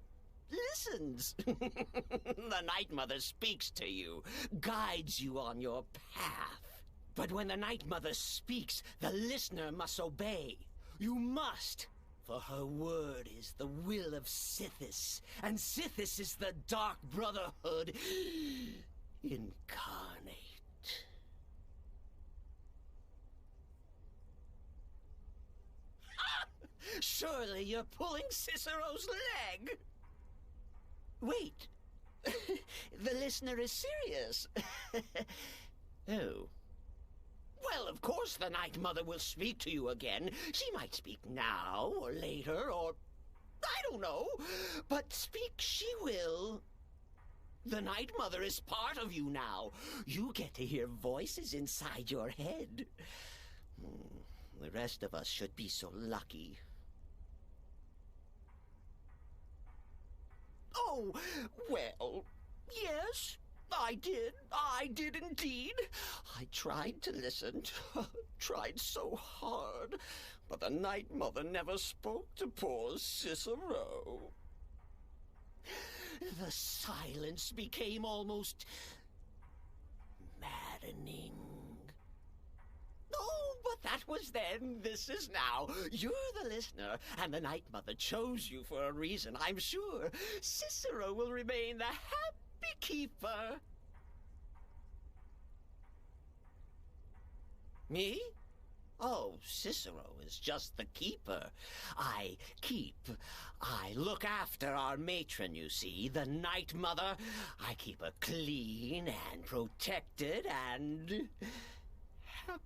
listens. The Night Mother speaks to you, guides you on your path. But when the Night Mother speaks, the listener must obey. You must! For her word is the will of Sithis, and Sithis is the Dark Brotherhood incarnate. Surely you're pulling Cicero's leg! Wait. The listener is serious. Oh. Well, of course the Night Mother will speak to you again. She might speak now, or later, or... I don't know. But speak she will. The Night Mother is part of you now. You get to hear voices inside your head. The rest of us should be so lucky. Oh, well, yes, I did indeed. I tried to listen, tried so hard, but the Night Mother never spoke to poor Cicero. The silence became almost maddening. Oh, but that was then, this is now. You're the listener, and the Night Mother chose you for a reason, I'm sure. Cicero will remain the happy keeper. Me? Oh, Cicero is just the keeper. I look after our matron, you see, the Night Mother. I keep her clean and protected and... happy.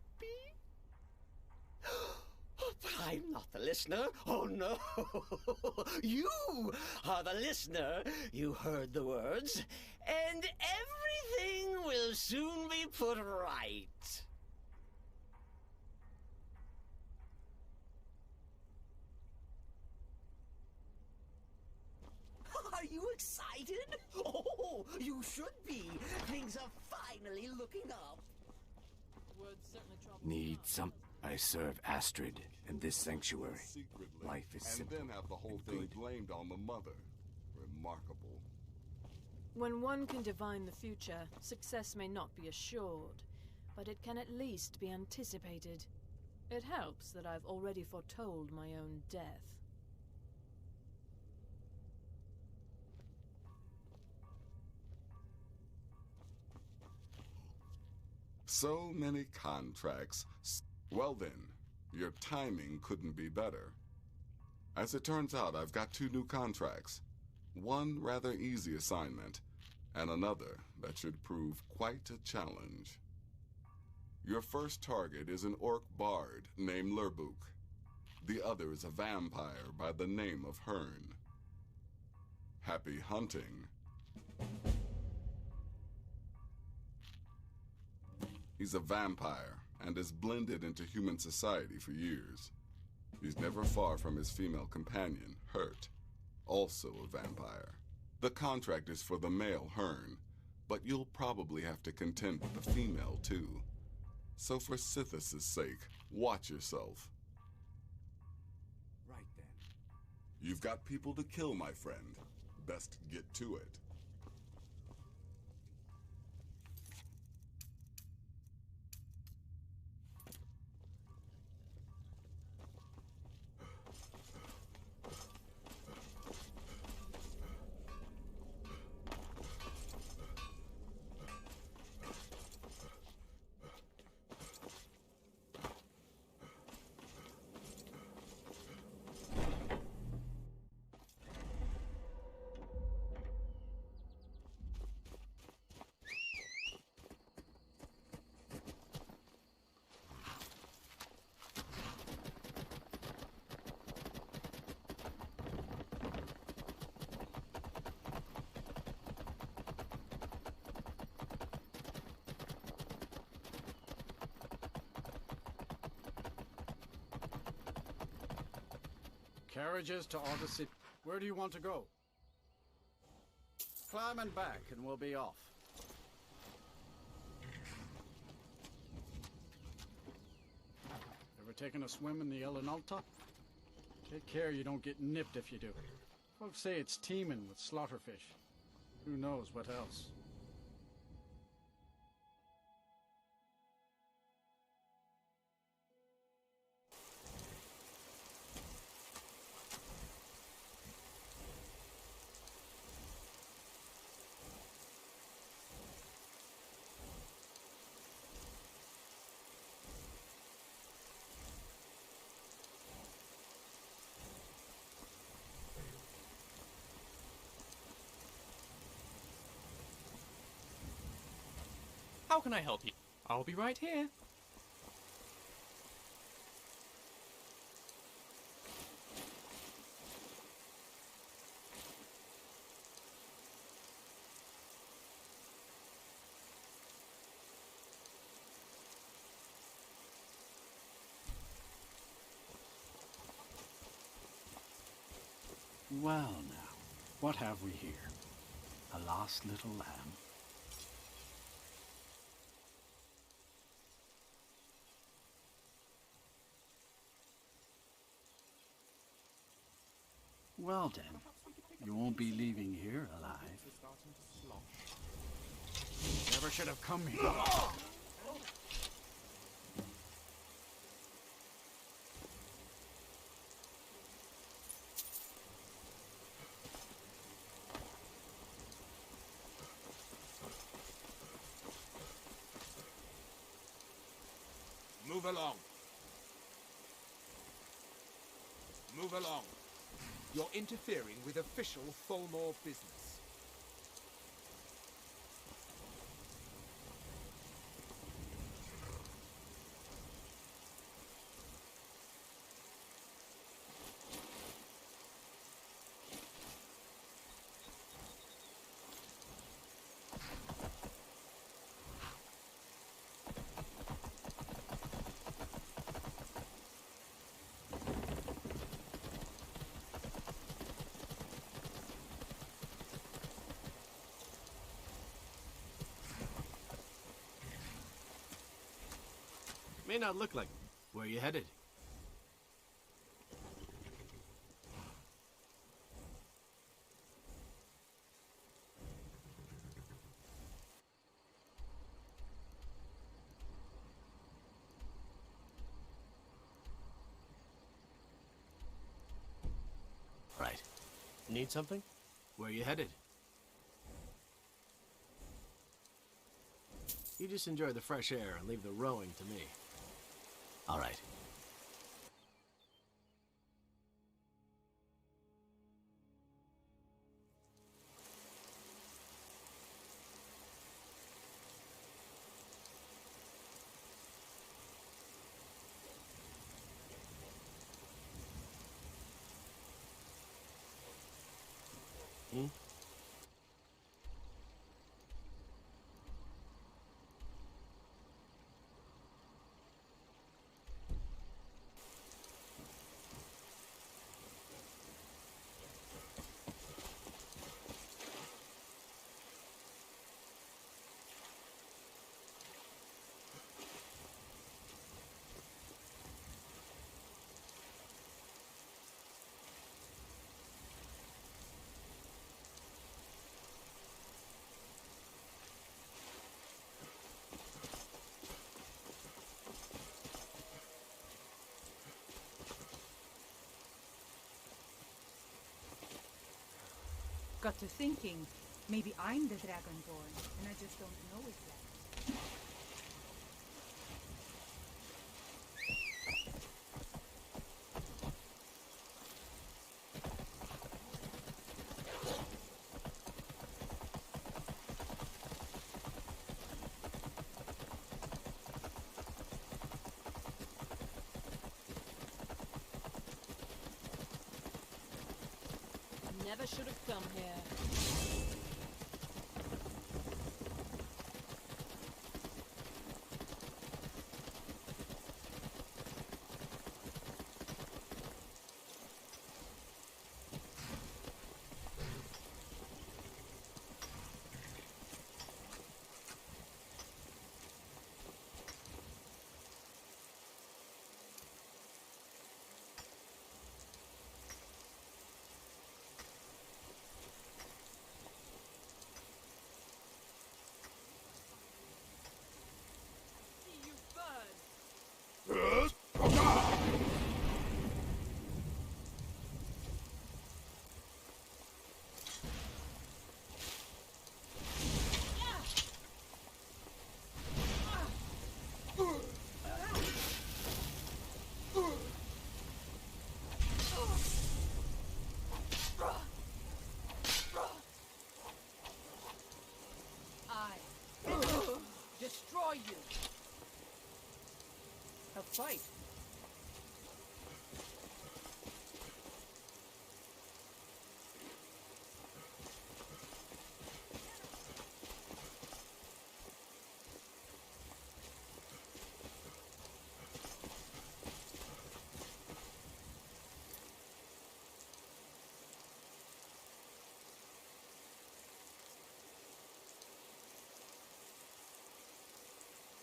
But I'm not the listener. Oh, no. You are the listener. You heard the words. And everything will soon be put right. Are you excited? Oh, you should be. Things are finally looking up. Need some... I serve Astrid in this sanctuary. Life is simple. And then have the whole thing blamed on the mother. Remarkable. When one can divine the future, success may not be assured, but it can at least be anticipated. It helps that I've already foretold my own death. So many contracts. Well then, your timing couldn't be better. As it turns out, I've got 2 new contracts. One rather easy assignment, and another that should prove quite a challenge. Your first target is an orc bard named Lerbuk. The other is a vampire by the name of Hearn. Happy hunting. He's a vampire and has blended into human society for years. He's never far from his female companion, Hurt, also a vampire. The contract is for the male Hearn, but you'll probably have to contend with the female too. So for Sithis' sake, watch yourself. Right then. You've got people to kill, my friend. Best get to it. Carriages to Odyssey. Where do you want to go? Climb and back, and we'll be off. Ever taken a swim in the Elenalta? Take care you don't get nipped if you do. Folks say it's teeming with slaughterfish. Who knows what else? How can I help you? I'll be right here. Well now, what have we here? A lost little lamb? Well then, you won't be leaving here alive. Never should have come here. Move along. Move along. You're interfering with official Tholmor business. May not look like it. Where are you headed? Right. Need something? Where are you headed? You just enjoy the fresh air and leave the rowing to me. All right. Hmm? Got to thinking, maybe I'm the Dragonborn, and I just don't know it yet. Never should have come here. sight.